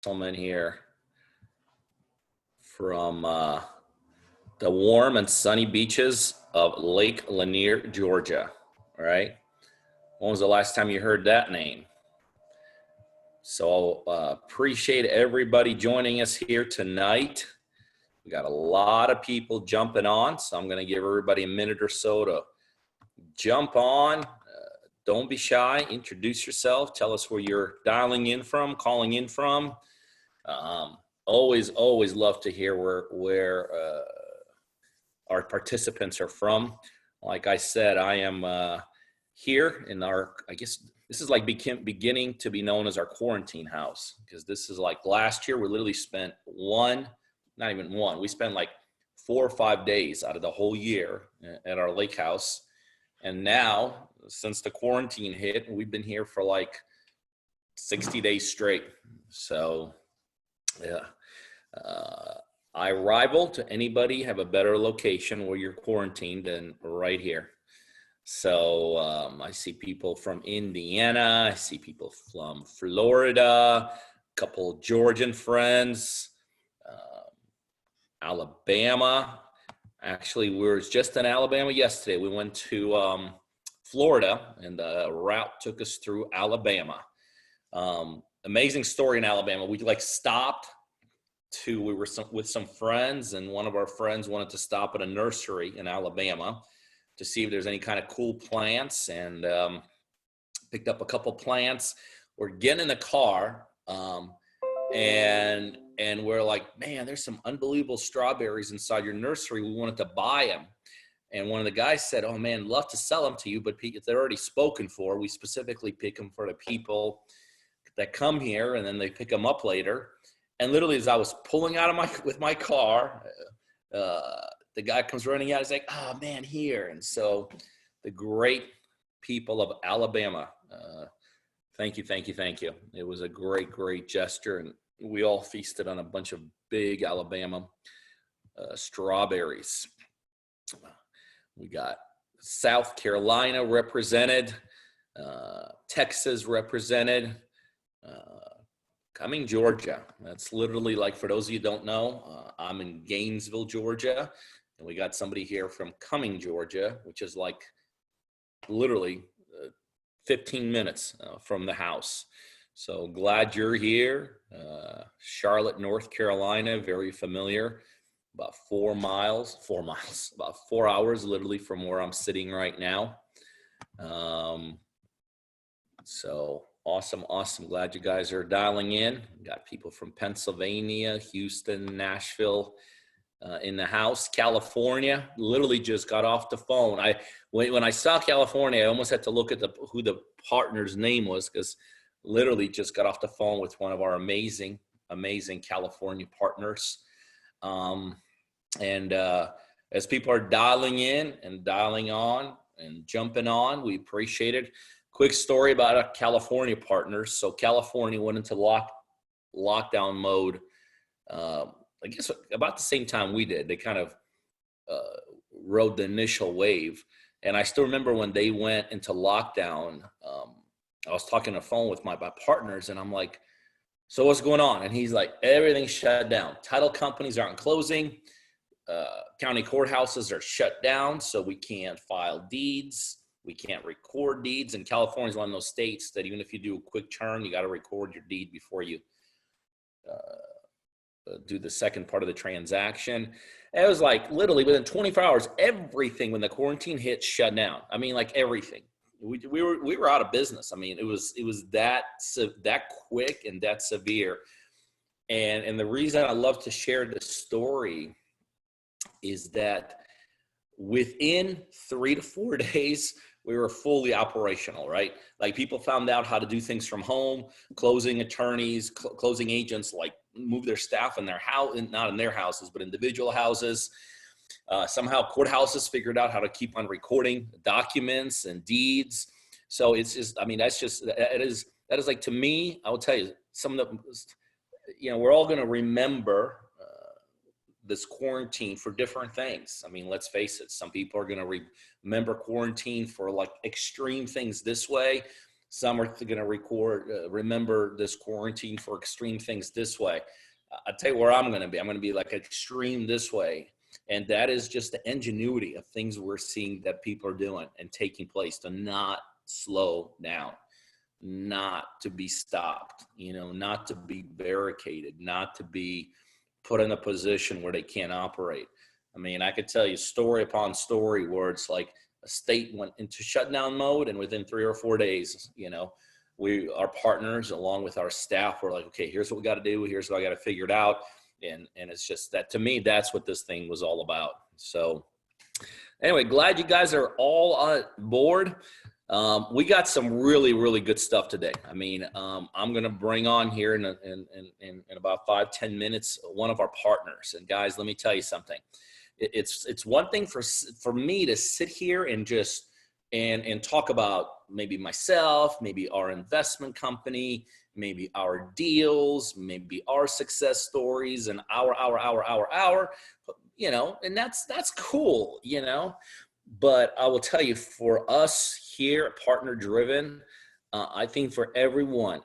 Gentleman here from the warm and sunny beaches of Lake Lanier, Georgia. All right. When was the last time you heard that name? So appreciate everybody joining us here tonight. We got a lot of people jumping on, so I'm going to give everybody a minute or so to jump on. Don't be shy. Introduce yourself. Tell us where you're dialing in from, calling in from. Always love to hear where our participants are from. Like I said, I am here in our, I guess this is like beginning to be known as our quarantine house, because this is like last year we literally spent we spent like 4 or 5 days out of the whole year at our lake house. And now, since the quarantine hit, we've been here for like 60 days straight. So yeah, I rival to anybody have a better location where you're quarantined than right here. So I see people from Indiana, I see people from Florida, a couple of Georgian friends, Alabama. Actually, we were just in Alabama yesterday. We went to Florida, and the route took us through Alabama. Amazing story in Alabama. We stopped we were with some friends, and one of our friends wanted to stop at a nursery in Alabama to see if there's any kind of cool plants, and picked up a couple plants. We're getting in the car, and we're like, man, there's some unbelievable strawberries inside your nursery. We wanted to buy them. And one of the guys said, oh man, love to sell them to you, but if they're already spoken for, we specifically pick them for the people that come here, and then they pick them up later. And literally, as I was pulling out of my car, the guy comes running out. He's like, oh man, here. And so the great people of Alabama, thank you. It was a great gesture. And we all feasted on a bunch of big Alabama strawberries. We got South Carolina represented, Texas represented, Cumming, Georgia. That's literally, like, for those of you who don't know, I'm in Gainesville, Georgia, and we got somebody here from Cumming, Georgia, which is like literally 15 minutes from the house. So glad you're here. Charlotte, North Carolina, very familiar. About 4 hours literally from where I'm sitting right now. So awesome. Glad you guys are dialing in. Got people from Pennsylvania, Houston, Nashville in the house. California, literally just got off the phone. When I saw California, I almost had to look at who the partner's name was, because literally just got off the phone with one of our amazing California partners. And as people are dialing in and dialing on and jumping on, we appreciate it. Quick story about our California partners. So California went into lockdown mode, I guess about the same time we did. They kind of rode the initial wave. And I still remember when they went into lockdown, I was talking on the phone with my partners, and I'm like, so what's going on? And he's like, everything's shut down. Title companies aren't closing. County courthouses are shut down, so we can't file deeds. We can't record deeds. And California is one of those states that even if you do a quick turn, you got to record your deed before you do the second part of the transaction. And it was like literally within 24 hours, everything, when the quarantine hit, shut down. I mean, like everything. We were out of business. I mean, it was that quick and that severe. And the reason I love to share this story is that within 3 to 4 days, we were fully operational, right? Like, people found out how to do things from home. Closing attorneys, closing agents, like, move their staff in their house, not in their houses, but individual houses. Somehow courthouses figured out how to keep on recording documents and deeds. So it's just, I mean, that is like, to me, I will tell you, some of the, we're all going to remember this quarantine for different things. I mean, let's face it. Some people are going to remember quarantine for like extreme things this way. Some are going to remember this quarantine for extreme things this way. I'll tell you where I'm going to be. I'm going to be like extreme this way. And that is just the ingenuity of things we're seeing that people are doing and taking place to not slow down, not to be stopped, not to be barricaded, not to be put in a position where they can't operate. I mean, I could tell you story upon story where it's like a state went into shutdown mode, and within 3 or 4 days, our partners along with our staff were like, okay, here's what we got to do. Here's what I got to figure it out. And it's just that, to me, that's what this thing was all about. So anyway, glad you guys are all on board. We got some really, really good stuff today. I mean, I'm going to bring on here in about 5-10 minutes, one of our partners. And guys, let me tell you something. It's one thing for me to sit here and just and talk about maybe myself, maybe our investment company, maybe our deals, maybe our success stories, and and that's cool, But I will tell you, for us here at Partner Driven, I think for everyone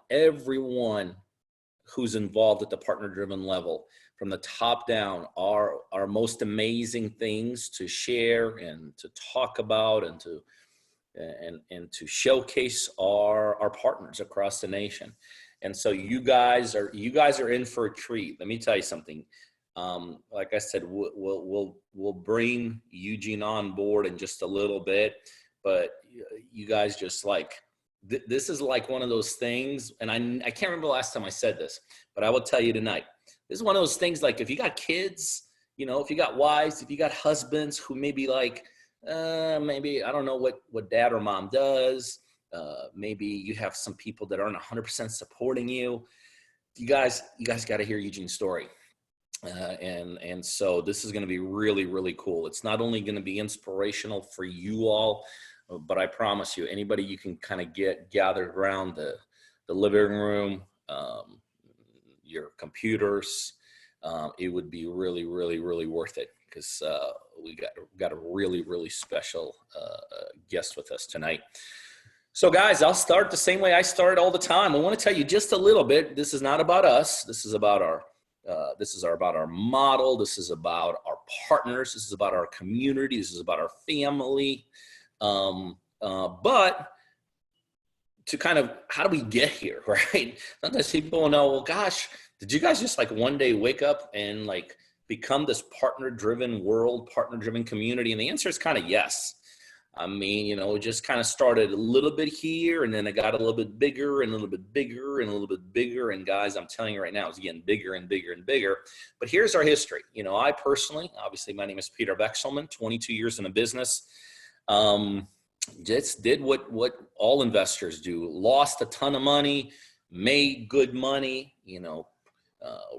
who's involved at the Partner Driven level, from the top down, are most amazing things to share and to talk about and to showcase our partners across the nation. And so you guys are in for a treat. Let me tell you something. Like I said, we'll bring Eugene on board in just a little bit, but you guys just this is like one of those things. And I can't remember the last time I said this, but I will tell you tonight, this is one of those things, like if you got kids, if you got wives, if you got husbands who maybe maybe, I don't know what dad or mom does. Maybe you have some people that aren't 100% supporting you. You guys got to hear Eugene's story. And so this is going to be really, really cool. It's not only going to be inspirational for you all, but I promise you, anybody you can kind of get gathered around the living room, your computers, it would be really, really, really worth it, because we got a really, really special guest with us tonight. So guys, I'll start the same way I start all the time. I want to tell you just a little bit. This is not about us. This is about our model. This is about our partners. This is about our community. This is about our family. But to kind of, how do we get here, right? Sometimes people know, well, gosh, did you guys just one day wake up and become this partner-driven world, partner-driven community? And the answer is kind of yes. I mean, it just kind of started a little bit here, and then it got a little bit bigger and a little bit bigger and a little bit bigger. And guys, I'm telling you right now, it's getting bigger and bigger and bigger. But here's our history. I personally, obviously, my name is Peter Vexelman, 22 years in the business. Just did what all investors do. Lost a ton of money, made good money,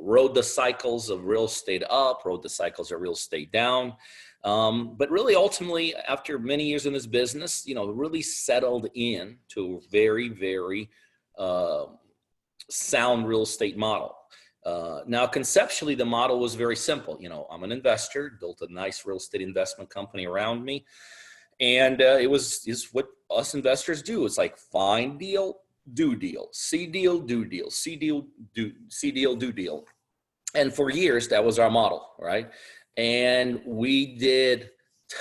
rode the cycles of real estate up, rode the cycles of real estate down. But really, ultimately, after many years in this business, really settled in to a very, very sound real estate model. Now, conceptually, the model was very simple. I'm an investor, built a nice real estate investment company around me. And is what us investors do. It's like find deal, do deal, see deal, do deal, see deal, do deal. And for years, that was our model, right? And we did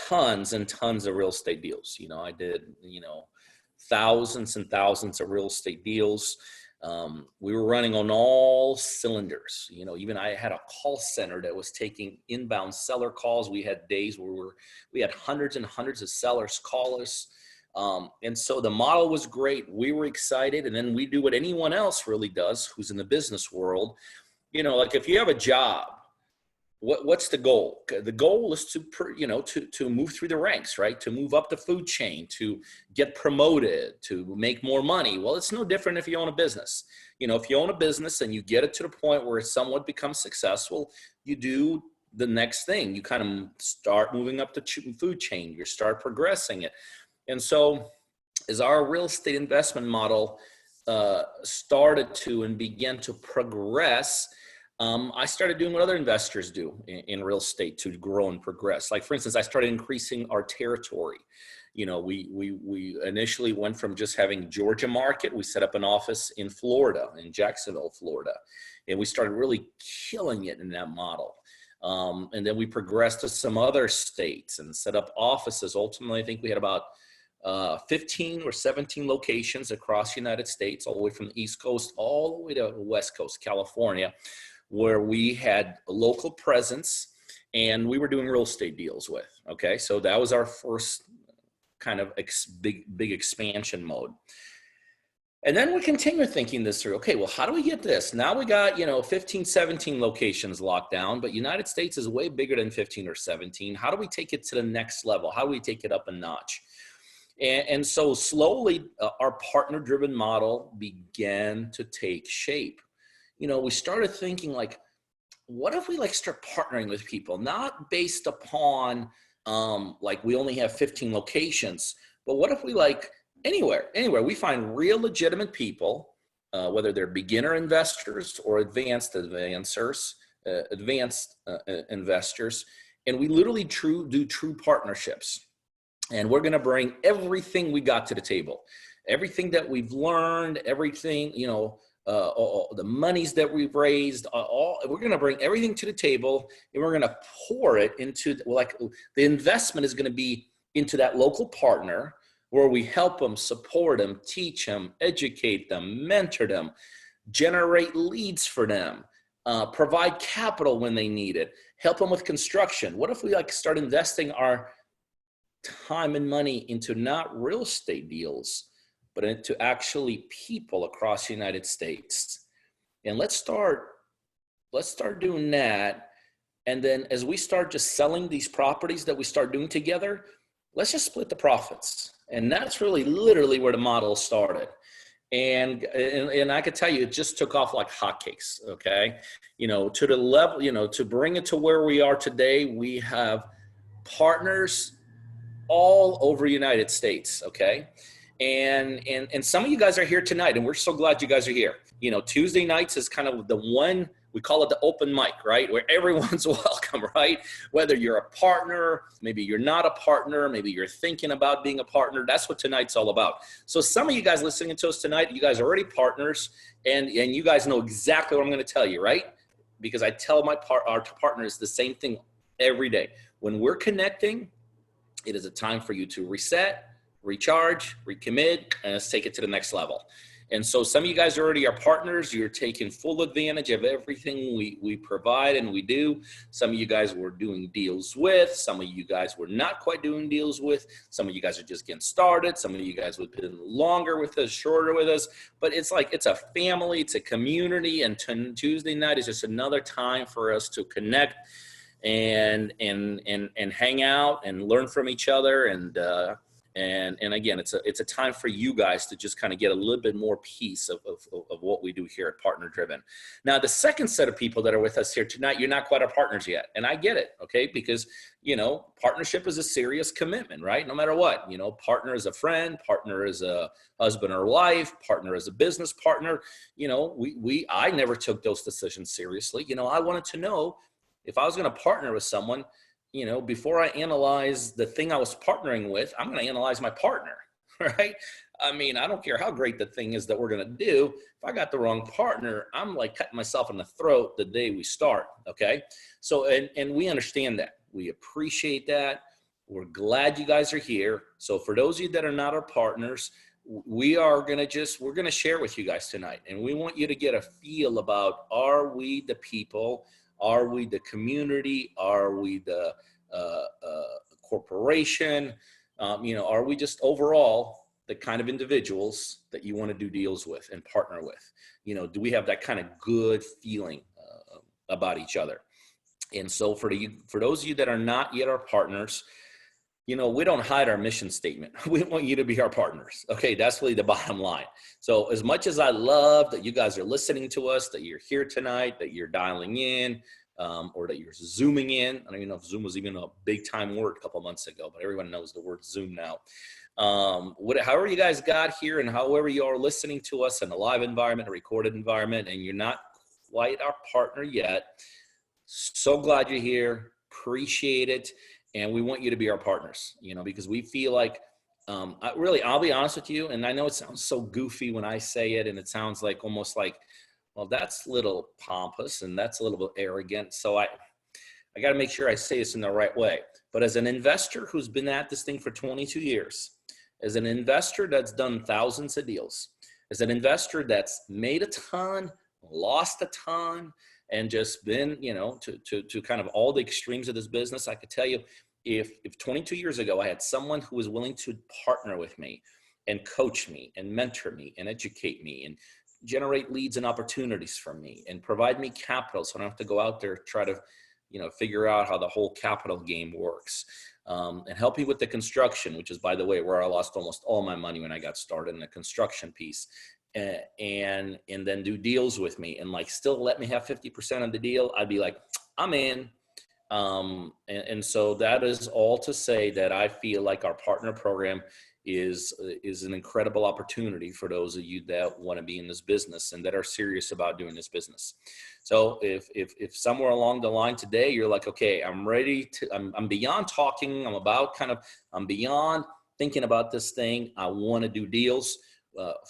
tons and tons of real estate deals. I did, thousands and thousands of real estate deals. We were running on all cylinders. Even I had a call center that was taking inbound seller calls. We had days where we had hundreds and hundreds of sellers call us. And so the model was great. We were excited. And then we do what anyone else really does who's in the business world. If you have a job, what's the goal? The goal is to move through the ranks, right? To move up the food chain, to get promoted, to make more money. Well, it's no different if you own a business. If you own a business and you get it to the point where it somewhat becomes successful, you do the next thing. You kind of start moving up the food chain. You start progressing it. And so as our real estate investment model started to and began to progress, I started doing what other investors do in real estate to grow and progress. Like, for instance, I started increasing our territory. We initially went from just having Georgia market. We set up an office in Florida, in Jacksonville, Florida, and we started really killing it in that model. And then we progressed to some other states and set up offices. Ultimately, I think we had about 15 or 17 locations across the United States, all the way from the East Coast, all the way to the West Coast, California, where we had a local presence and we were doing real estate deals with. Okay, so that was our first kind of big expansion mode. And then we continue thinking this through. Okay, well, how do we get this? Now we got, 15, 17 locations locked down, but United States is way bigger than 15 or 17. How do we take it to the next level? How do we take it up a notch? And so slowly our partner-driven model began to take shape. We started thinking like, what if we start partnering with people, not based upon we only have 15 locations, but what if we anywhere we find real legitimate people, whether they're beginner investors or advanced investors, and we literally do true partnerships. And we're going to bring everything we got to the table, everything that we've learned, everything, the monies that we've raised, we're going to bring everything to the table, and we're going to pour it into, the investment is going to be into that local partner, where we help them, support them, teach them, educate them, mentor them, generate leads for them, provide capital when they need it, help them with construction. What if we start investing our time and money into not real estate deals, but into actually people across the United States? And let's start doing that. And then as we start just selling these properties that we start doing together, let's just split the profits. And that's really literally where the model started. And I could tell you, it just took off like hotcakes. Okay. To the level, to bring it to where we are today, we have partners all over the United States. Okay. And some of you guys are here tonight, and we're so glad you guys are here. Tuesday nights is kind of the one, we call it the open mic, right? Where everyone's welcome, right? Whether you're a partner, maybe you're not a partner, maybe you're thinking about being a partner. That's what tonight's all about. So some of you guys listening to us tonight, you guys are already partners, and you guys know exactly what I'm going to tell you, right? Because I tell our partners the same thing every day. When we're connecting, it is a time for you to reset, recharge, recommit, and let's take it to the next level. And so some of you guys already are partners. You're taking full advantage of everything we provide and we do. Some of you guys we're doing deals with. Some of you guys we're not quite doing deals with. Some of you guys are just getting started. Some of you guys have been longer with us, shorter with us. But it's a family, it's a community. And Tuesday night is just another time for us to connect and hang out and learn from each other. And again, it's a time for you guys to just kind of get a little bit more piece of what we do here at Partner Driven. Now, the second set of people that are with us here tonight, you're not quite our partners yet. And I get it, okay? Because, partnership is a serious commitment, right? No matter what, partner is a friend, partner is a husband or wife, partner is a business partner. I never took those decisions seriously. I wanted to know if I was going to partner with someone, before I analyze the thing I was partnering with, I'm going to analyze my partner, right? I mean, I don't care how great the thing is that we're going to do. If I got the wrong partner, I'm cutting myself in the throat the day we start, okay? So, and we understand that. We appreciate that. We're glad you guys are here. So for those of you that are not our partners, we're going to share with you guys tonight. And we want you to get a feel about, are we the people? Are we the community? Are we the corporation? Are we just overall the kind of individuals that you want to do deals with and partner with? Do we have that kind of good feeling about each other? And so for those of you that are not yet our partners, we don't hide our mission statement. We want you to be our partners. Okay, that's really the bottom line. So as much as I love that you guys are listening to us, that you're here tonight, that you're dialing in, or that you're Zooming in. I don't even know if Zoom was even a big time word a couple months ago, but everyone knows the word Zoom now. However you guys got here and however you are listening to us in a live environment, a recorded environment, and you're not quite our partner yet, so glad you're here. Appreciate it. And we want you to be our partners, because we feel like I'll be honest with you, and I know it sounds so goofy when I say it, and it sounds like almost like, well, that's a little pompous and that's a little bit arrogant. So I got to make sure I say this in the right way. But as an investor who's been at this thing for 22 years, as an investor that's done thousands of deals, as an investor that's made a ton, lost a ton, and just been, to kind of all the extremes of this business, I could tell you, if 22 years ago I had someone who was willing to partner with me and coach me and mentor me and educate me and generate leads and opportunities for me and provide me capital so I don't have to go out there try to figure out how the whole capital game works, and help me with the construction, which is, by the way, where I lost almost all my money when I got started in the construction piece, and then do deals with me and like still let me have 50% of the deal. I'd be like, I'm in. And so that is all to say that I feel like our partner program is an incredible opportunity for those of you that want to be in this business and that are serious about doing this business. So if somewhere along the line today you're like, okay, I'm ready to, I'm beyond talking, I'm beyond thinking about this thing, I want to do deals.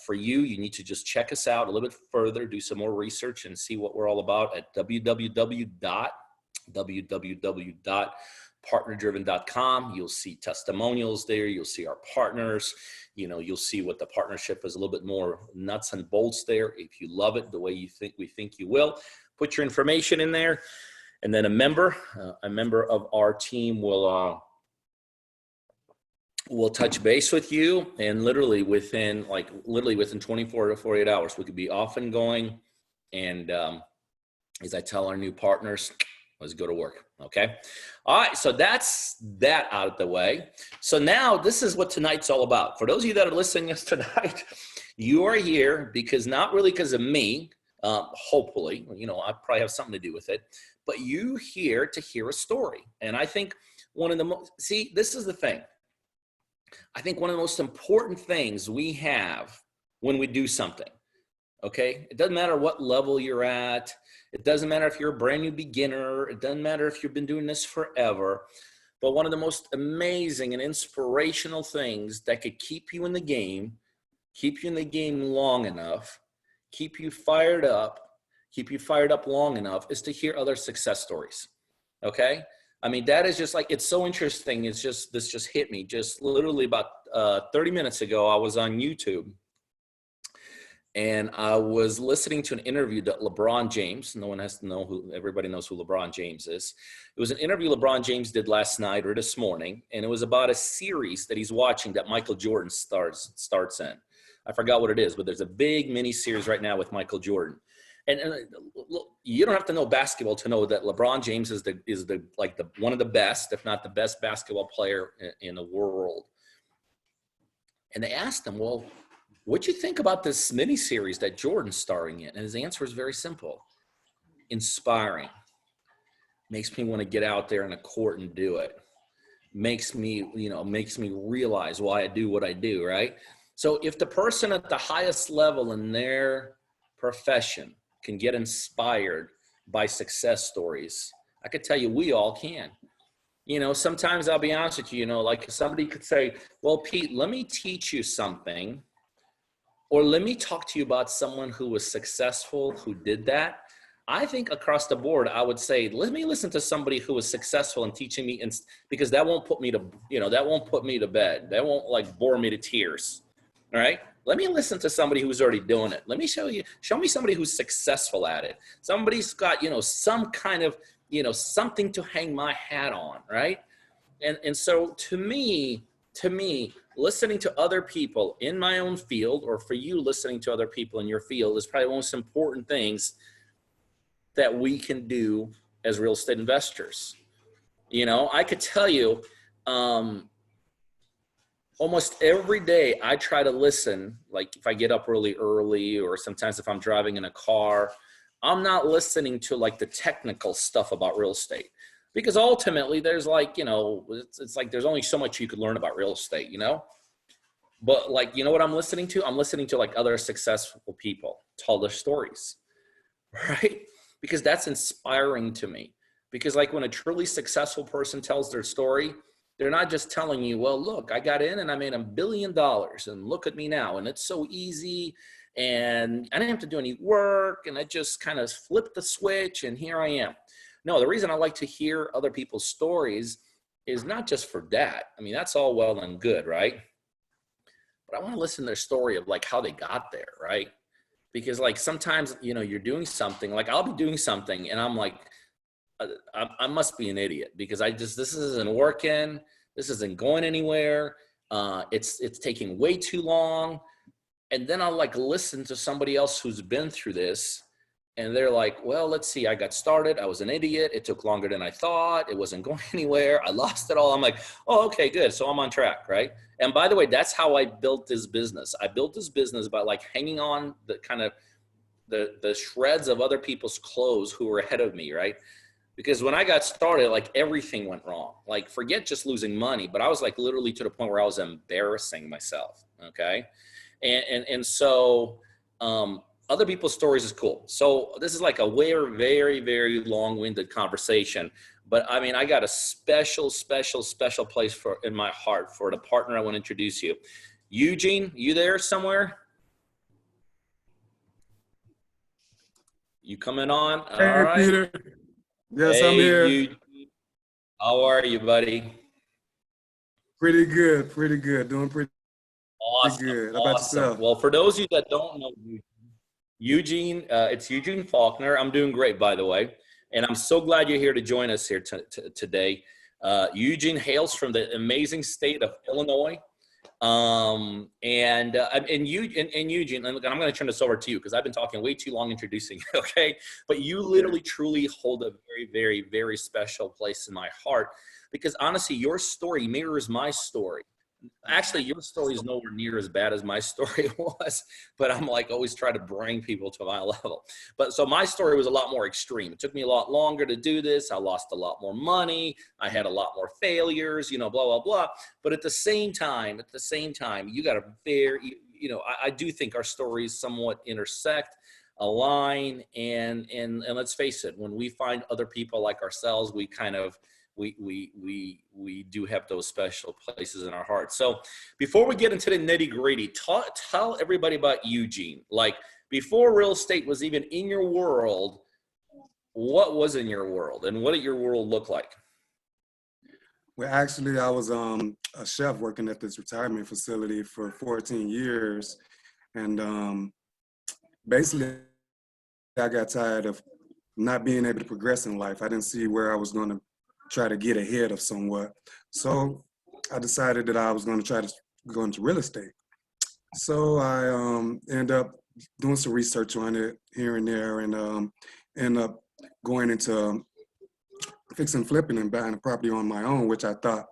For you need to just check us out a little bit further, do some more research and see what we're all about at www.partnerdriven.com. You'll see testimonials there. You'll see our partners. You'll see what the partnership is, a little bit more nuts and bolts there. If you love it the way we think you will, put your information in there. And then a member of our team will touch base with you. And literally within 24 to 48 hours, we could be off and going. And as I tell our new partners, let's go to work. Okay. All right. So that's that out of the way. So now this is what tonight's all about. For those of you that are listening to us tonight, you are here because not really because of me, hopefully, I probably have something to do with it, but you here to hear a story. And I think this is the thing. I think one of the most important things we have when we do something, okay, it doesn't matter what level you're at. It doesn't matter if you're a brand new beginner. It doesn't matter if you've been doing this forever. But one of the most amazing and inspirational things that could keep you in the game long enough, keep you fired up long enough, is to hear other success stories. Okay? I mean, that is just like, it's so interesting. This just hit me. Just literally about 30 minutes ago, I was on YouTube. And I was listening to an interview that LeBron James, no one has to know everybody knows who LeBron James is. It was an interview LeBron James did last night or this morning. And it was about a series that he's watching that Michael Jordan starts in. I forgot what it is, but there's a big mini series right now with Michael Jordan. And look, you don't have to know basketball to know that LeBron James is one of the best, if not the best basketball player in the world. And they asked him, well, what'd you think about this miniseries that Jordan's starring in? And his answer is very simple. Inspiring. Makes me want to get out there in a court and do it. Makes me realize why I do what I do, right? So if the person at the highest level in their profession can get inspired by success stories, I could tell you we all can. Sometimes I'll be honest with you, like somebody could say, well, Pete, let me teach you something. Or let me talk to you about someone who was successful, who did that. I think across the board, I would say, let me listen to somebody who was successful in teaching me, because that won't put me to, bed. That won't bore me to tears. All right. Let me listen to somebody who's already doing it. Let me show me somebody who's successful at it. Somebody's got, some kind of, something to hang my hat on. Right. And so to me, listening to other people in my own field, or for you listening to other people in your field, is probably one of the most important things that we can do as real estate investors. I could tell you, almost every day I try to listen, like if I get up really early, or sometimes if I'm driving in a car, I'm not listening to like the technical stuff about real estate. Because ultimately there's it's like there's only so much you could learn about real estate, But what I'm listening to? I'm listening to like other successful people tell their stories, right? Because that's inspiring to me. Because like when a truly successful person tells their story, They're not just telling you, well, look, I got in and I made $1 billion and look at me now. And it's so easy. And I didn't have to do any work. And I just kind of flipped the switch and here I am. No, the reason I like to hear other people's stories is not just for that. I mean, that's all well and good, right? But I want to listen to their story of like how they got there, right? Because like sometimes, you know, you're doing something, like I'll be doing something and I'm like, I must be an idiot because this isn't working. This isn't going anywhere. It's taking way too long. And then I'll like listen to somebody else who's been through this. And they're like, well, let's see, I got started. I was an idiot. It took longer than I thought. It wasn't going anywhere. I lost it all. I'm like, oh, okay, good. So I'm on track, right? And by the way, that's how I built this business. I built this business by like hanging on the kind of the shreds of other people's clothes who were ahead of me, right? Because when I got started, like everything went wrong. Like forget just losing money, but I was like literally to the point where I was embarrassing myself, okay? And so other people's stories is cool. So this is like a very, very, very long-winded conversation. But I mean, I got a special place in my heart for the partner I want to introduce you. Eugene, you there somewhere? You coming on? All Hey, right. Peter. Yes, I'm Hey, here. Eugene, how are you, buddy? Pretty good, doing pretty Awesome, good. How about awesome. yourself? Well, for those of you that don't know Eugene, it's Eugene Faulkner. I'm doing great, by the way, and I'm so glad you're here to join us here today. Eugene hails from the amazing state of Illinois, and Eugene, and I'm going to turn this over to you because I've been talking way too long introducing you. Okay, but you Okay. literally, truly hold a very, very, very special place in my heart because honestly, your story mirrors my story. Actually, your story is nowhere near as bad as my story was, but I'm like always try to bring people to my level. But so my story was a lot more extreme. It took me a lot longer to do this. I lost a lot more money. I had a lot more failures, you know, blah, blah, blah. But at the same time, you got a very, you know, I do think our stories somewhat intersect, align, and let's face it, when we find other people like ourselves, we kind of we do have those special places in our hearts. So before we get into the nitty gritty, tell everybody about Eugene. Like before real estate was even in your world, what was in your world and what did your world look like? Well, actually, I was a chef working at this retirement facility for 14 years, and basically, I got tired of not being able to progress in life. I didn't see where I was going to try to get ahead of somewhat, so I decided that I was going to try to go into real estate. So I end up doing some research on it here and there, and end up going into fixing, flipping, and buying a property on my own, which I thought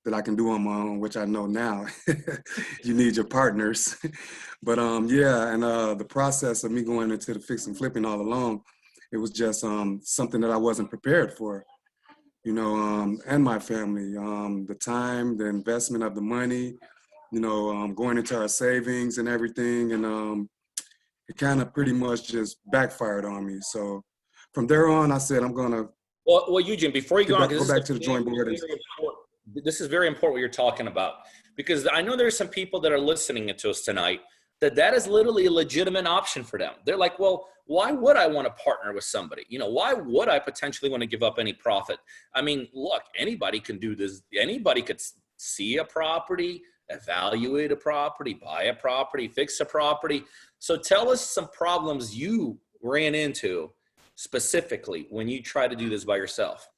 that I can do on my own, which I know now. You need your partners. But yeah, and the process of me going into the fix and flipping all along, it was just something that I wasn't prepared for, you know, and my family. The time, the investment of the money, you know, going into our savings and everything. And it kind of pretty much just backfired on me. So from there on, I said, I'm going to Well, Eugene, before you go on, go because back to the drawing board. And this is very important what you're talking about, because I know there's some people that are listening to us tonight that is literally a legitimate option for them. They're like, well, why would I want to partner with somebody? You know, why would I potentially want to give up any profit? I mean, look, anybody can do this. Anybody could see a property, evaluate a property, buy a property, fix a property. So tell us some problems you ran into specifically when you try to do this by yourself.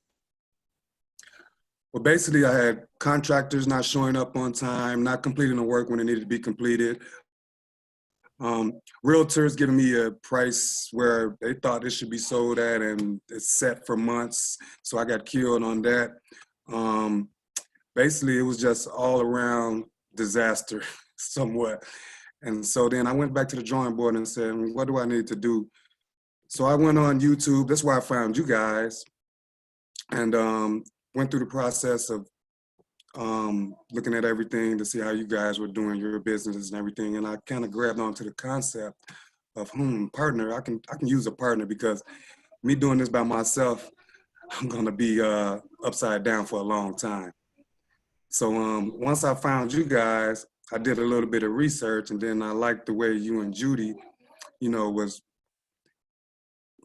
well, basically, I had contractors not showing up on time, not completing the work when it needed to be completed. Realtors giving me a price where they thought it should be sold at, and it's set for months. So I got killed on that. Um, Basically, it was just all around disaster, somewhat. And so then I went back to the drawing board and said, what do I need to do? So I went on YouTube. That's where I found you guys, and went through the process of looking at everything to see how you guys were doing your business and everything. And I kind of grabbed onto the concept of partner. I can use a partner, because me doing this by myself, I'm gonna be upside down for a long time. So once I found you guys, I did a little bit of research, and then I liked the way you and Judy, was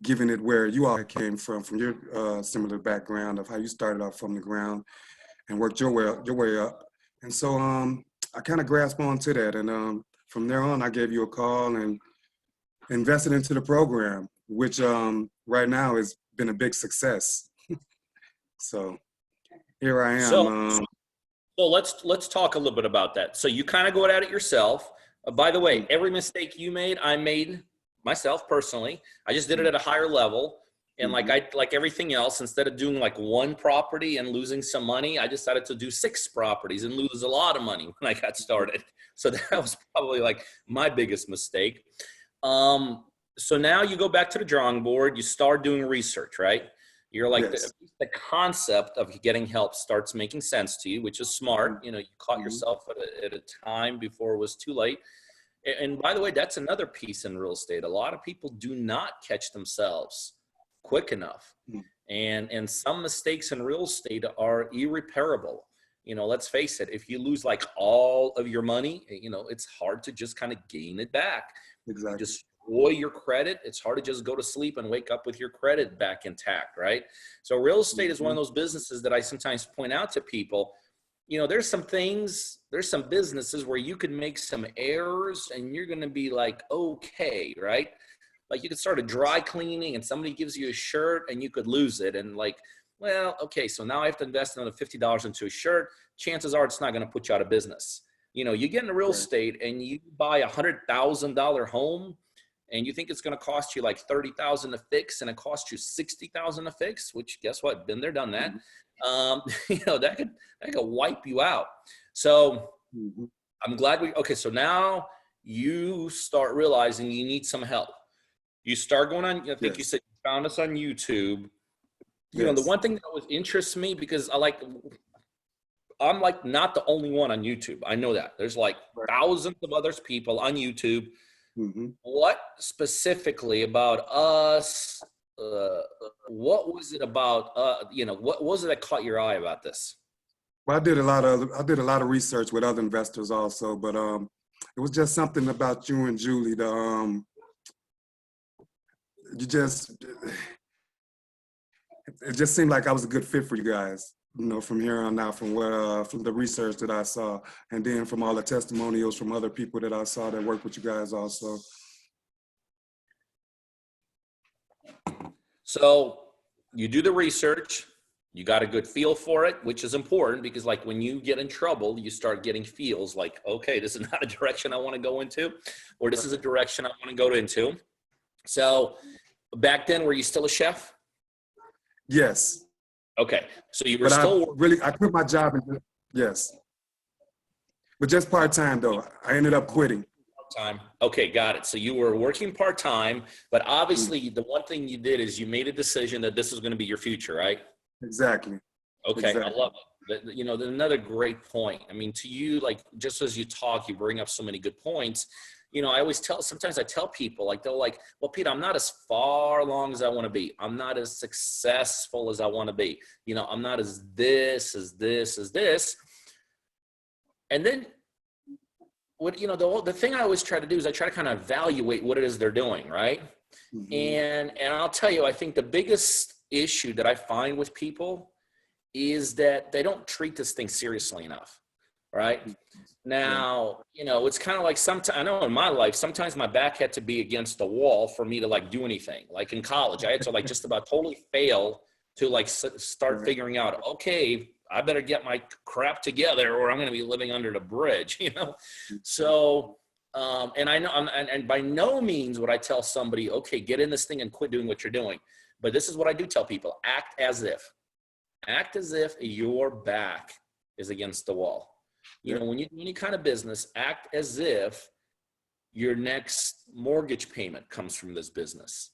giving it where you all came from your similar background of how you started off from the ground and worked your way up. And so I kind of grasped onto that, and from there on, I gave you a call and invested into the program, which right now has been a big success. So here I am. So, so let's talk a little bit about that. So you kind of go at it yourself. By the way, every mistake you made, I made myself personally. I just did it at a higher level. And like everything else, instead of doing like one property and losing some money, I decided to do 6 properties and lose a lot of money when I got started. So that was probably like my biggest mistake. So now you go back to the drawing board, you start doing research, right? You're like, Yes. the concept of getting help starts making sense to you, which is smart. You caught yourself at a time before it was too late. And by the way, that's another piece in real estate. A lot of people do not catch themselves quick enough. And some mistakes in real estate are irreparable. Let's face it, if you lose like all of your money, it's hard to just kind of gain it back. Exactly. You destroy your credit. It's hard to just go to sleep and wake up with your credit back intact, right? So real estate is one of those businesses that I sometimes point out to people. There's some businesses where you can make some errors and you're going to be like, okay, right? Like you could start a dry cleaning and somebody gives you a shirt and you could lose it. And like, well, okay, so now I have to invest another $50 into a shirt. Chances are it's not going to put you out of business. You get into real estate and you buy $100,000 home and you think it's going to cost you like $30,000 to fix, and it costs you $60,000 to fix, which guess what? Been there, done that. That could wipe you out. So I'm glad okay. So now you start realizing you need some help. You start going on, I think you said you found us on YouTube. The one thing that always interests me, because I'm like not the only one on YouTube. I know that there's like thousands of other people on YouTube. What specifically about us? What was it about? What was it that caught your eye about this? Well, I did a lot of research with other investors also, but it was just something about you and Julie. It just seemed like I was a good fit for you guys. From here on out, from the research that I saw, and then from all the testimonials from other people that I saw that work with you guys also. So you do the research, you got a good feel for it, which is important because like when you get in trouble, you start getting feels like, okay, this is not a direction I want to go into, or this is a direction I want to go into. So back then, were you still a chef? Yes. Okay. So you were still I quit my job and yes. But just part-time though. I ended up quitting. Time. Okay, got it. So you were working part-time, but obviously the one thing you did is you made a decision that this is going to be your future, right? Exactly. Okay, exactly. I love it. Another great point. I mean, to you, like just as you talk, you bring up so many good points. Sometimes I tell people, like they're like, well, Pete, I'm not as far along as I want to be. I'm not as successful as I want to be. I'm not as this. And then the thing I always try to do is I try to kind of evaluate what it is they're doing, right? And I'll tell you, I think the biggest issue that I find with people is that they don't treat this thing seriously enough, right? Now, it's kind of like sometimes, I know in my life, sometimes my back had to be against the wall for me to like do anything. Like in college, I had to like just about totally fail to like start figuring out, okay, I better get my crap together or I'm going to be living under the bridge, So, and I know, and by no means would I tell somebody, okay, get in this thing and quit doing what you're doing. But this is what I do tell people: act as if your back is against the wall. When you do any kind of business, act as if your next mortgage payment comes from this business.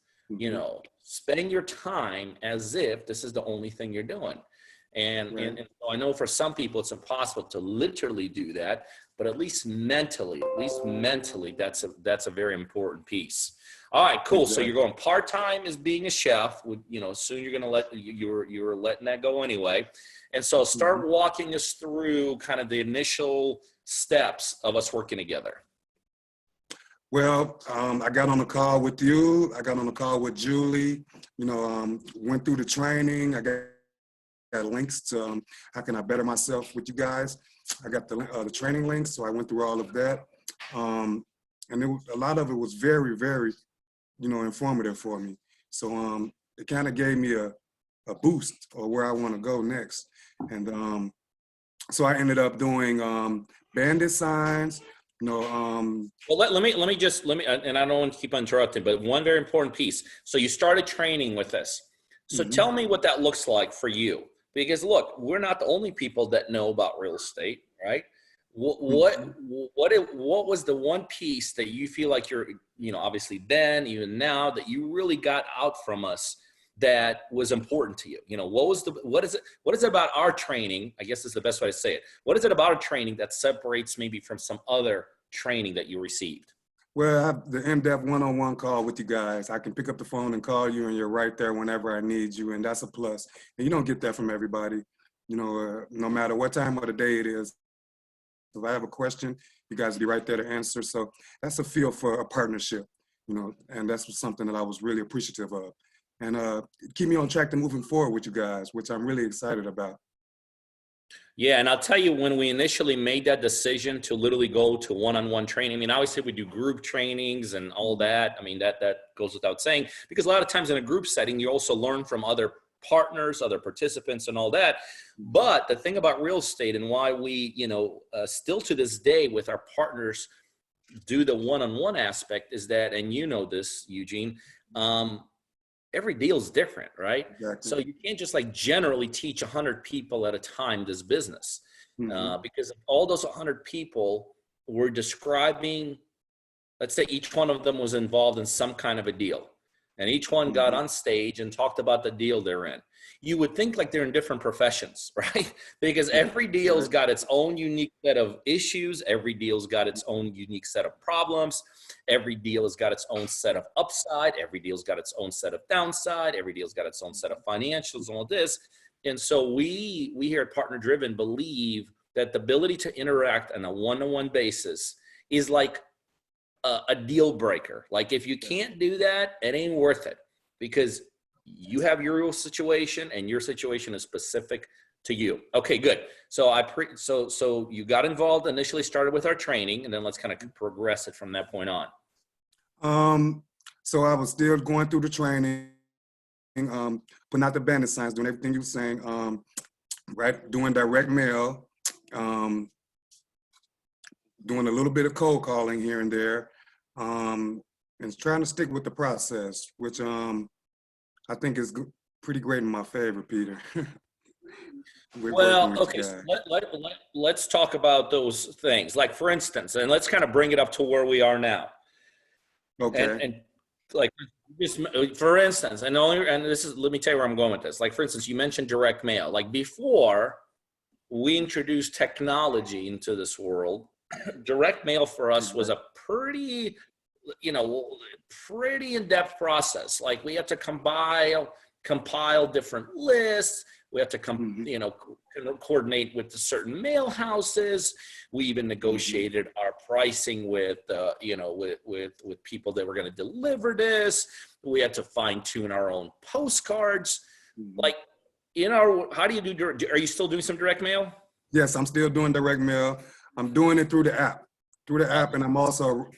Spend your time as if this is the only thing you're doing. And so I know for some people it's impossible to literally do that, but at least mentally, that's a very important piece. All right, cool. So Exactly. you're going part-time as being a chef. You know, soon you're going to you were letting that go anyway. And so Mhm. start walking us through kind of the initial steps of us working together. Well, I got on a call with you. I got on a call with Julie. You know, went through the training. I got links to how can I better myself with you guys. I got the training links, so I went through all of that. And a lot of it was very, very, you know, informative for me. So it kind of gave me a boost or where I want to go next. And so I ended up doing bandit signs, you know, Well, let me, and I don't want to keep interrupting, but one very important piece. So you started training with this. So mhm, tell me what that looks like for you, because look, we're not the only people that know about real estate, right? mhm. What was the one piece that you feel like you're, you know, obviously then, even now, that you really got out from us that was important to you? You know, what is it about our training? I guess is the best way to say it. What is it about our training that separates maybe from some other training that you received? Well, I have the in-depth one-on-one call with you guys. I can pick up the phone and call you, and you're right there whenever I need you, and that's a plus. And you don't get that from everybody. You know, no matter what time of the day it is, if I have a question, you guys be right there to answer. So that's a feel for a partnership, you know, and that's something that I was really appreciative of. And keep me on track to moving forward with you guys, which I'm really excited about. Yeah, and I'll tell you, when we initially made that decision to literally go to one-on-one training, I mean, obviously we do group trainings and all Mhm. that. I mean, that goes without saying, because a lot of times in a group setting, you also learn from other partners, other participants, and all that. Mhm. But the thing about real estate and why we, you know, still to this day with our partners do the one-on-one aspect is that, and you know this, Eugene, um, every deal is different, right? Exactly. So you can't just like generally teach 100 people at a time this business, Hmm. because all those 100 people were describing, let's say each one of them was involved in some kind of a deal, and each one got Hmm. on stage and talked about the deal they're in. You would think like they're in different professions, right? Because every deal's Exactly. got its own unique set of issues, every deal's got its own unique set of problems, every deal has got its own set of upside, every deal's got its own set of downside, every deal's got its own set of financials and all this. And so we here at Partner Driven believe that the ability to interact on a one-to-one basis is like a deal breaker. Like if you can't do that, it ain't worth it, because you have your real situation and your situation is specific to you. Okay, good. So so you got involved initially, started with our training, and then let's kind of progress it from that point on. Um, so I was still going through the training, putting out the bandit signs, doing everything you were saying, right? Doing direct mail, um, doing a little bit of cold calling here and there, and trying to stick with the process, which I think is pretty great in my favor, Peter. With working Well, with okay, you so guys. let's talk about those things. Like for instance, and let's kind of bring it up to where we are now. Okay. And like just for instance, and only, and this is, let me tell you where I'm going with this. Like for instance, you mentioned direct mail. Like before we introduced technology into this world, direct mail for us was Exactly. a pretty, you know, pretty in-depth process. Like we had to compile different lists. We have to Hmm. you know, coordinate with the certain mail houses. We even Hmm. negotiated our pricing with, you know, with people that were going to deliver this. We had to fine tune our own postcards. Hmm. Like, in our, how do you do? Are you still doing some direct mail? Yes, I'm still doing direct mail. I'm doing it through the app, and I'm also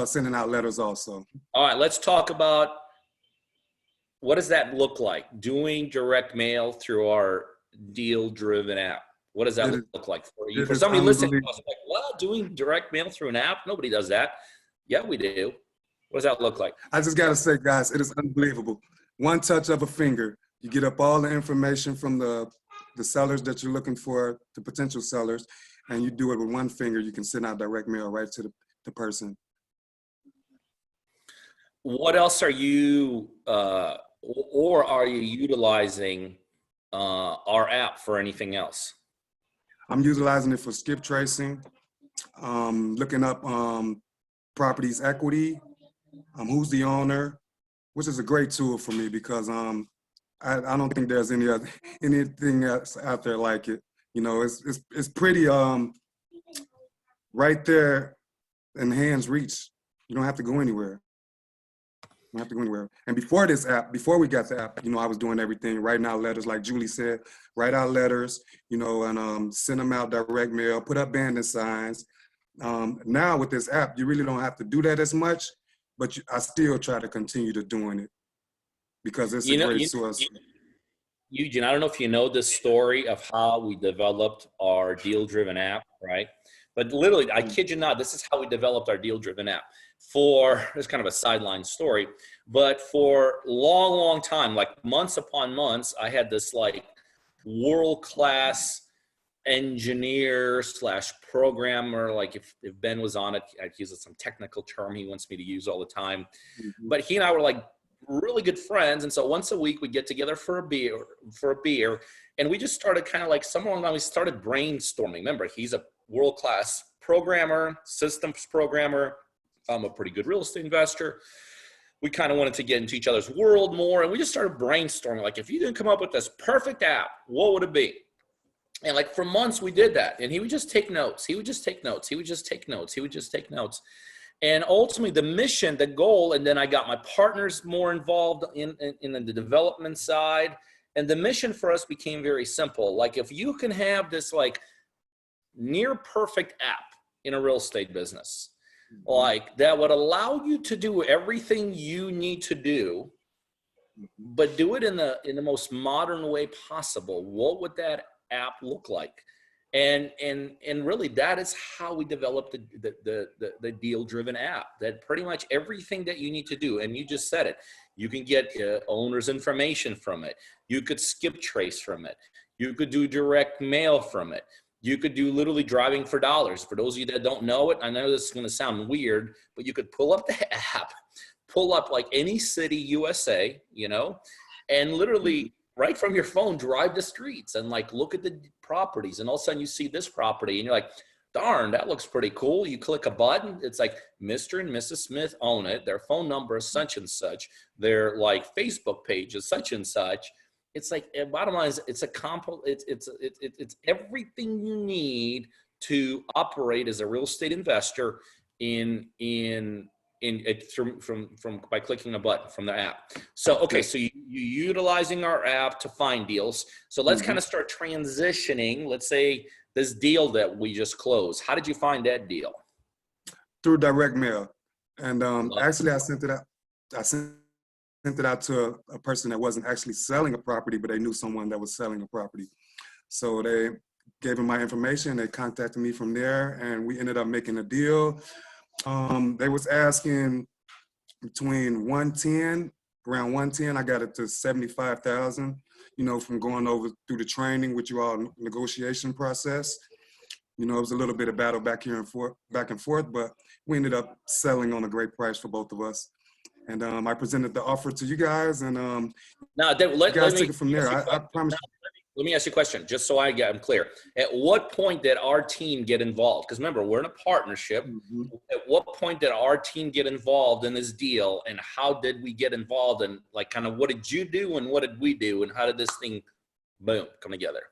sending out letters also. All right, let's talk about what does that look like? Doing direct mail through our deal driven app. What does that It is, look like for you? it For is somebody listening to unbelievable. us, like, what? Doing direct mail through an app? Nobody does that. Yeah, we do. What does that look like? I just gotta say, guys, it is unbelievable. One touch of a finger, you get up all the information from the sellers that you're looking for, the potential sellers, and you do it with one finger. You can send out direct mail right to the person. What else are you, or are you utilizing our app for anything else? I'm utilizing it for skip tracing, looking up properties equity, who's the owner, which is a great tool for me because I don't think there's anything else out there like it. You know, it's pretty right there in hand's reach. You don't have to go anywhere. You don't have to go anywhere. And before this app, before we got the app, you know, I was doing everything, writing out letters, like Julie said, write out letters, you know, and send them out direct mail, put up bandit signs. Now with this app, you really don't have to do that as much, but I still try to continue to doing it because it's a You know, great you, source. Eugene, I don't know if you know this story of how we developed our deal-driven app, right? But literally, I kid you not, this is how we developed our deal-driven app. It's kind of a sideline story, but for long, long time, like months upon months, I had this like world-class engineer slash programmer. Like if Ben was on it, I'd use some technical term he wants me to use all the time. Mhm. But he and I were like really good friends, and so once a week we get together for a beer, and we just started kind of like somewhere along the line we started brainstorming. Remember, he's a world-class programmer, systems programmer. I'm a pretty good real estate investor. We kind of wanted to get into each other's world more, and we just started brainstorming. Like, if you didn't come up with this perfect app, what would it be? And like for months we did that, and he would just take notes. He would just take notes. He would just take notes. He would just take notes. And ultimately the mission, the goal, and then I got my partners more involved in the development side. And the mission for us became very simple. Like if you can have this like near perfect app in a real estate business, like that would allow you to do everything you need to do, but do it in the most modern way possible, what would that app look like? And really that is how we developed the deal driven app, that pretty much everything that you need to do, and you just said it, you can get owner's information from it, you could skip trace from it, you could do direct mail from it, you could do literally driving for dollars. For those of you that don't know it, I know this is going to sound weird, but you could pull up the app, pull up like any city USA, you know, and literally right from your phone, drive the streets and like look at the properties, and all of a sudden you see this property and you're like, darn, that looks pretty cool. You click a button, it's like Mr. and Mrs. Smith own it, their phone number is such and such, their like Facebook page is such and such. It's like, bottom line is it's it's everything you need to operate as a real estate investor in it from by clicking a button from the app. So okay, so you utilizing our app to find deals. So let's kind of start transitioning. Let's say this deal that we just closed. How did you find that deal? Through direct mail. And actually I sent it out. I sent it out to a person that wasn't actually selling a property, but they knew someone that was selling a property. So they gave them my information. They contacted me from there, and we ended up making a deal. They was asking between 110, around 110. I got it to 75,000. You know, from going over through the training with you all negotiation process. You know, it was a little bit of battle back and forth, but we ended up settling on a great price for both of us. And I presented the offer to you guys, and Now, you guys take it from there. I promise. Let me ask you a question, just so I'm clear. At what point did our team get involved? Because remember, we're in a partnership. At what point did our team get involved in this deal, and how did we get involved, and like kind of what did you do and what did we do, and how did this thing, boom, come together?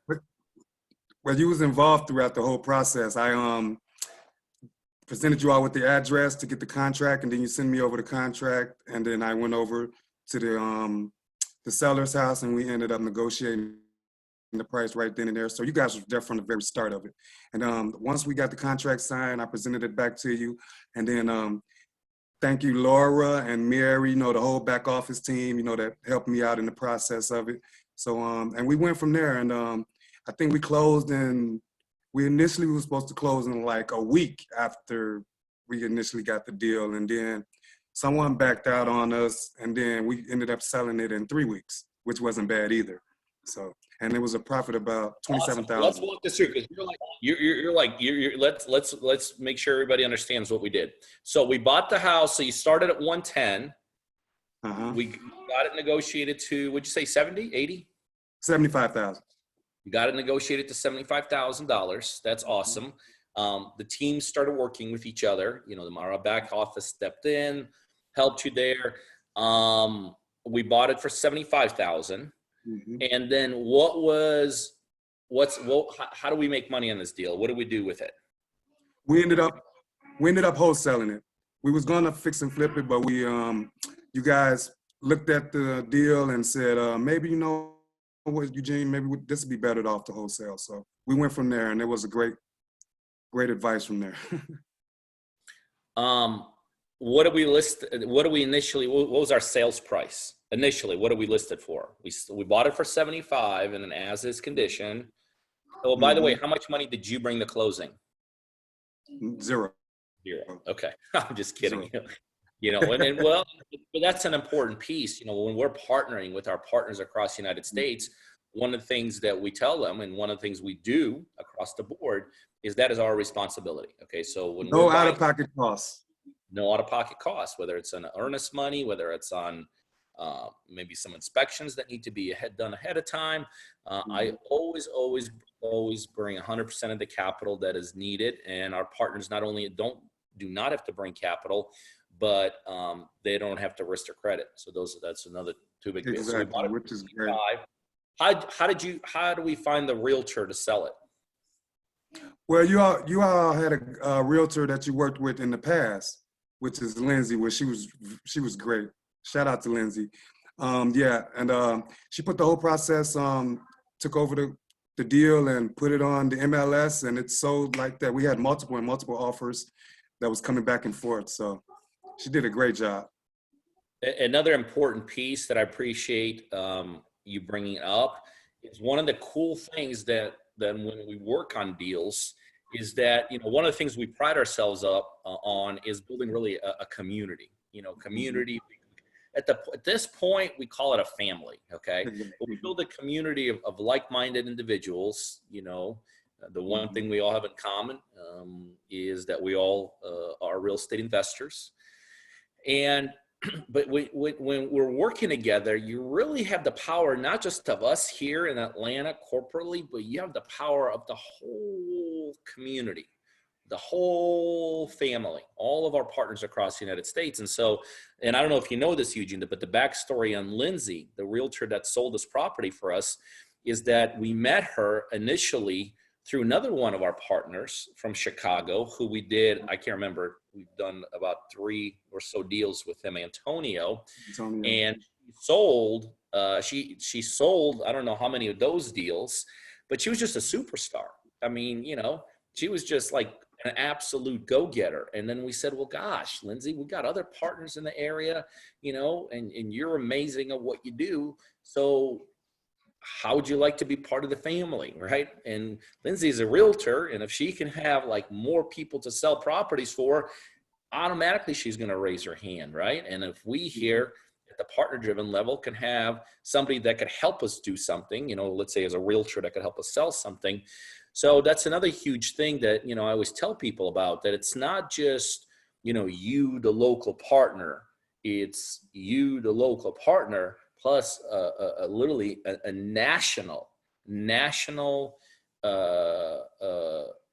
Well, you was involved throughout the whole process. I presented you all with the address to get the contract, and then you send me over the contract, and then I went over to the seller's house, and we ended up negotiating the price right then and there. So you guys were there from the very start of it. And once we got the contract signed, I presented it back to you, and then thank you, Laura and Mary, you know, the whole back office team, you know, that helped me out in the process of it. So and we went from there, and I think we closed in. We initially were supposed to close in like a week after we initially got the deal, and then someone backed out on us, and then we ended up selling it in 3 weeks, which wasn't bad either. So, and it was a profit about 27,000. Awesome. Let's walk this through, because let's make sure everybody understands what we did. So we bought the house. So you started at 110. We got it negotiated to, would you say 70, 80? 75,000. You got it negotiated to $75,000. That's awesome. The team started working with each other. You know, our back office stepped in. helped you there. We bought it for 75,000. Mm-hmm. And then how do we make money on this deal? What do we do with it? We ended up wholesaling it. We was gonna fix and flip it, but you guys looked at the deal and said, maybe, you know what, Eugene, maybe this would be better off to wholesale. So we went from there, and it was a great advice from there. What did we list? What was our sales price? Initially, what did we list it for? We bought it for 75 in an as-is condition. Oh, by the way, how much money did you bring to closing? Zero. Okay. I'm just kidding. Zero. You know, and well, but that's an important piece. You know, when we're partnering with our partners across the United States, one of the things that we tell them, and one of the things we do across the board, is that is our responsibility. Okay, so when No out-of-pocket costs. No out-of-pocket costs, whether it's on earnest money, whether it's on maybe some inspections that need to be done ahead of time. I always bring 100% of the capital that is needed, and our partners not only do not have to bring capital, but they don't have to risk their credit. So that's another two big things. Exactly, so which is great. How do we find the realtor to sell it? Well, you all had a realtor that you worked with in the past, which is Lindsay, where she was great. Shout out to Lindsay. Yeah, and she put the whole process, took over the deal and put it on the MLS, and it sold like that. We had multiple offers that was coming back and forth. So she did a great job. Another important piece that I appreciate you bringing up is one of the cool things that when we work on deals is that, you know, one of the things we pride ourselves on is building really a community. You know, community. At this point, we call it a family. Okay, but we build a community of like-minded individuals. You know, the one thing we all have in common is that we all are real estate investors. And but when we're working together, you really have the power, not just of us here in Atlanta corporately, but you have the power of the whole community, the whole family, all of our partners across the United States. And so, and I don't know if you know this, Eugene, but the backstory on Lindsay, the realtor that sold this property for us, is that we met her initially through another one of our partners from Chicago, who we did, I can't remember, we've done about 3 or so deals with him, Antonio. And she sold, I don't know how many of those deals, but she was just a superstar. I mean, you know, she was just like an absolute go-getter. And then we said, well, gosh, Lindsay, we got other partners in the area, you know, and you're amazing at what you do. So how would you like to be part of the family, right? And Lindsay's a realtor, and if she can have like more people to sell properties for, automatically she's going to raise her hand, right? And if we here at the partner-driven level can have somebody that could help us do something, you know, let's say as a realtor that could help us sell something. So that's another huge thing that, you know, I always tell people about, that it's not just, you know, you, the local partner, it's you, the local partner, plus literally a national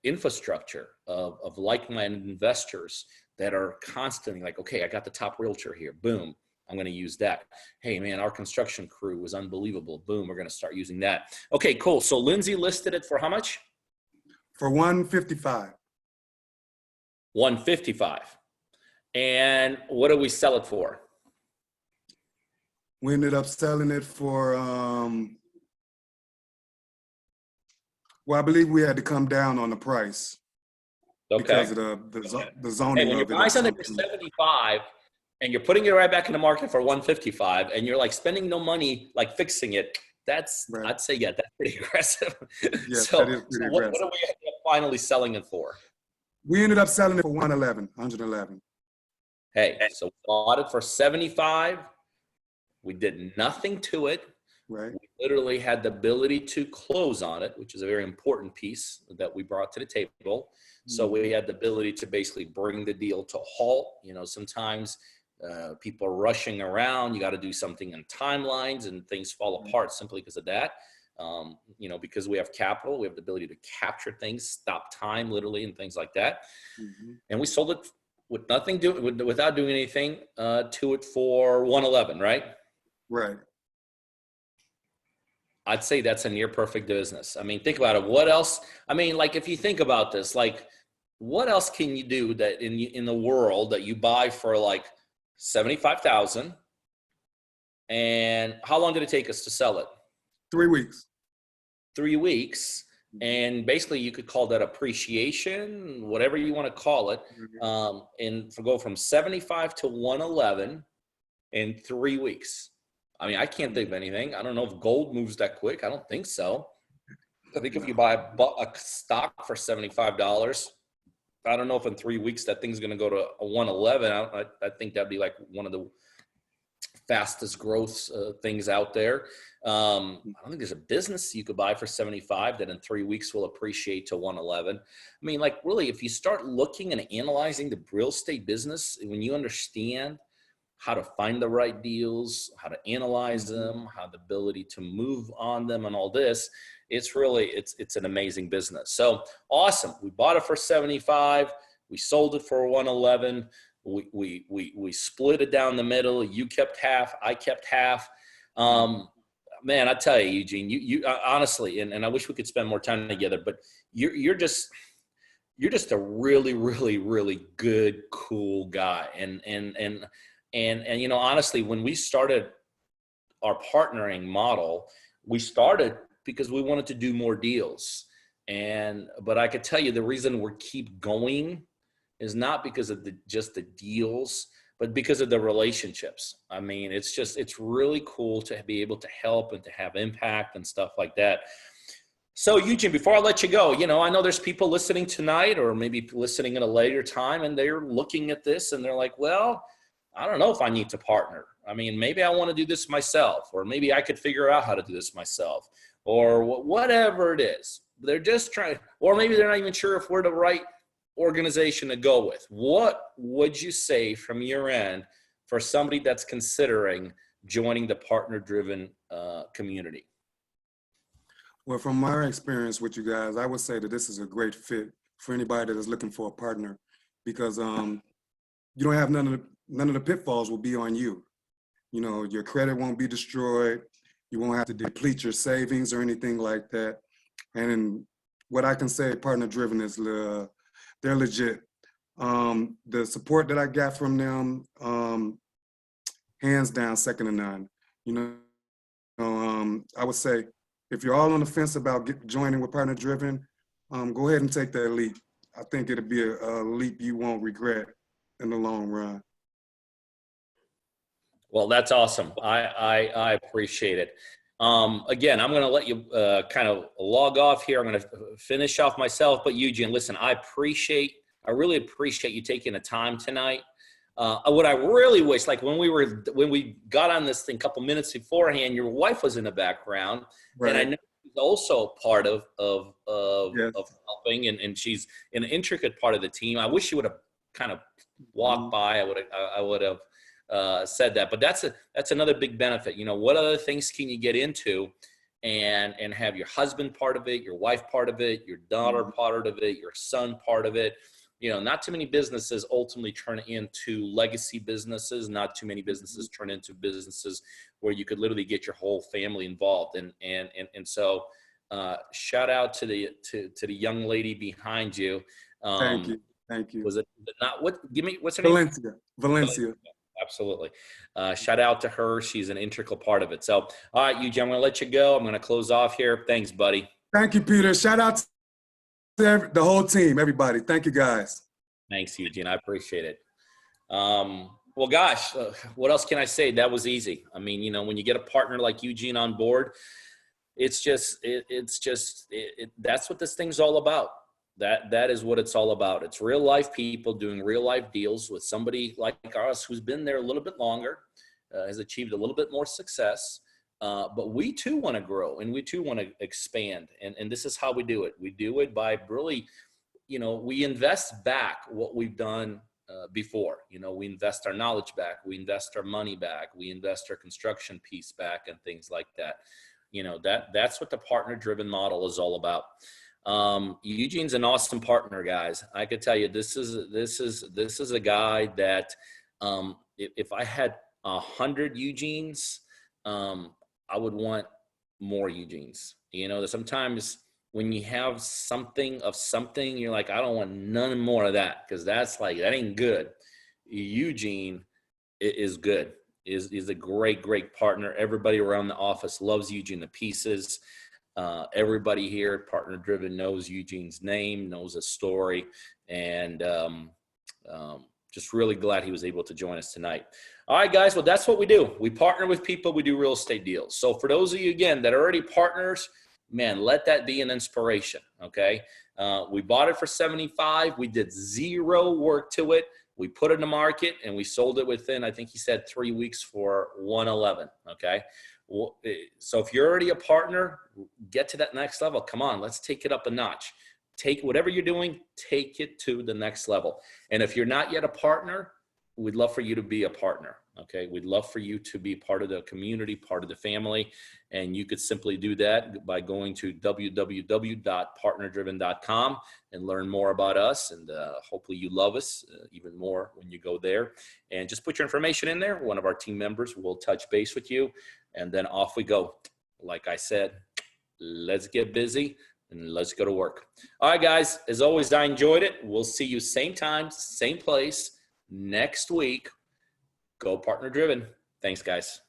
infrastructure of like-minded investors that are constantly like, okay, I got the top realtor here. Boom, I'm going to use that. Hey, man, our construction crew was unbelievable. Boom, we're going to start using that. Okay, cool. So Lindsay listed it for how much? For $155. $155. And what do we sell it for? We ended up selling it for, well, I believe we had to come down on the price. Okay. Because of the zoning. Hey, when you're buying something for 75 and you're putting it right back in the market for 155 and you're like spending no money, like fixing it, that's, right. I'd say, yeah, that's pretty aggressive. Yes, so, that is pretty aggressive. What are we end up finally selling it for? We ended up selling it for 111. Hey, so we bought it for 75. We did nothing to it. Right. We literally had the ability to close on it, which is a very important piece that we brought to the table. So we had the ability to basically bring the deal to a halt. You know, sometimes people are rushing around. You got to do something in timelines and things fall apart simply because of that. You know, because we have capital, we have the ability to capture things, stop time literally and things like that. And we sold it without doing anything to it for 111, right? Right. I'd say that's a near perfect business. I mean, think about it. What else? I mean, like if you think about this, like what else can you do that in the world that you buy for like 75,000? And how long did it take us to sell it? 3 weeks. 3 weeks. And basically you could call that appreciation, whatever you want to call it. And go from 75 to 111 in 3 weeks. I mean, I can't think of anything. I don't know if gold moves that quick. I don't think so. I think if you buy a stock for $75, I don't know if in 3 weeks that thing's going to go to a 111. I think that'd be like one of the fastest growth things out there. I don't think there's a business you could buy for 75 that in 3 weeks will appreciate to 111. I mean, like really, if you start looking and analyzing the real estate business, when you understand how to find the right deals, how to analyze them, how the ability to move on them and all this, it's really, it's an amazing business. So awesome. We bought it for 75. We sold it for 111. We split it down the middle. You kept half, I kept half. Man, I tell you, Eugene, you honestly, and I wish we could spend more time together, but you're just a really, really, really good, cool guy. And you know, honestly, when we started our partnering model, we started because we wanted to do more deals. But I could tell you the reason we keep going is not because of just the deals, but because of the relationships. I mean, it's really cool to be able to help and to have impact and stuff like that. So Eugene, before I let you go, you know, I know there's people listening tonight or maybe listening at a later time and they're looking at this and they're like, well, I don't know if I need to partner. I mean, maybe I want to do this myself, or maybe I could figure out how to do this myself, or whatever it is. They're just trying, or maybe they're not even sure if we're the right organization to go with. What would you say from your end for somebody that's considering joining the partner-driven community? Well, from my experience with you guys, I would say that this is a great fit for anybody that is looking for a partner because you don't have none of the pitfalls will be on you. You know, your credit won't be destroyed. You won't have to deplete your savings or anything like that. And what I can say partner-driven is they're legit. The support that I got from them, hands down, second to none. You know, I would say if you're all on the fence about joining with partner-driven, go ahead and take that leap. I think it'll be a leap you won't regret in the long run. Well, that's awesome. I appreciate it. Again, I'm going to let you kind of log off here. I'm going to finish off myself. But Eugene, listen, I really appreciate you taking the time tonight. What I really wish, like when we got on this thing a couple minutes beforehand, your wife was in the background, right. And I know she's also part of Yes. helping, and she's an intricate part of the team. I wish you would have kind of walked by. I would have said that, but that's another big benefit. You know, what other things can you get into and have your husband part of it, your wife part of it, your daughter part of it, your son part of it. You know, not too many businesses ultimately turn into legacy businesses. Not too many businesses turn into businesses where you could literally get your whole family involved. And so shout out to the young lady behind you. Thank you. Was it not, what's her name? Valencia. Absolutely. Shout out to her. She's an integral part of it. So, all right, Eugene, I'm going to let you go. I'm going to close off here. Thanks, buddy. Thank you, Peter. Shout out to the whole team, everybody. Thank you, guys. Thanks, Eugene. I appreciate it. Well, gosh, what else can I say? That was easy. I mean, you know, when you get a partner like Eugene on board, it's just that's what this thing's all about. That is what it's all about. It's real life people doing real life deals with somebody like us who's been there a little bit longer, has achieved a little bit more success. But we too want to grow and we too want to expand. And this is how we do it. We do it by really, you know, we invest back what we've done before. You know, we invest our knowledge back. We invest our money back. We invest our construction piece back and things like that. You know, that's what the partner-driven model is all about. Eugene's an awesome partner, guys. I could tell you, this is a guy that, if I had 100 Eugenes, I would want more Eugenes. You know, sometimes when you have something of something, you're like, I don't want none more of that, because that ain't good. Eugene is good. Is a great partner. Everybody around the office loves Eugene to pieces. Everybody here at Partner Driven knows Eugene's name, knows his story, and just really glad he was able to join us tonight. All right, guys. Well, that's what we do. We partner with people. We do real estate deals. So for those of you, again, that are already partners, man, let that be an inspiration, okay? We bought it for $75. We did zero work to it. We put it in the market, and we sold it within, I think he said, 3 weeks for $111, okay? So if you're already a partner, get to that next level. Come on, let's take it up a notch. Take whatever you're doing, take it to the next level. And if you're not yet a partner, we'd love for you to be a partner, okay? We'd love for you to be part of the community, part of the family. And you could simply do that by going to www.partnerdriven.com and learn more about us. And hopefully you love us even more when you go there. And just put your information in there. One of our team members will touch base with you. And then off we go. Like I said, let's get busy and let's go to work. All right, guys. As always, I enjoyed it. We'll see you same time, same place next week. Go Partner Driven. Thanks, guys.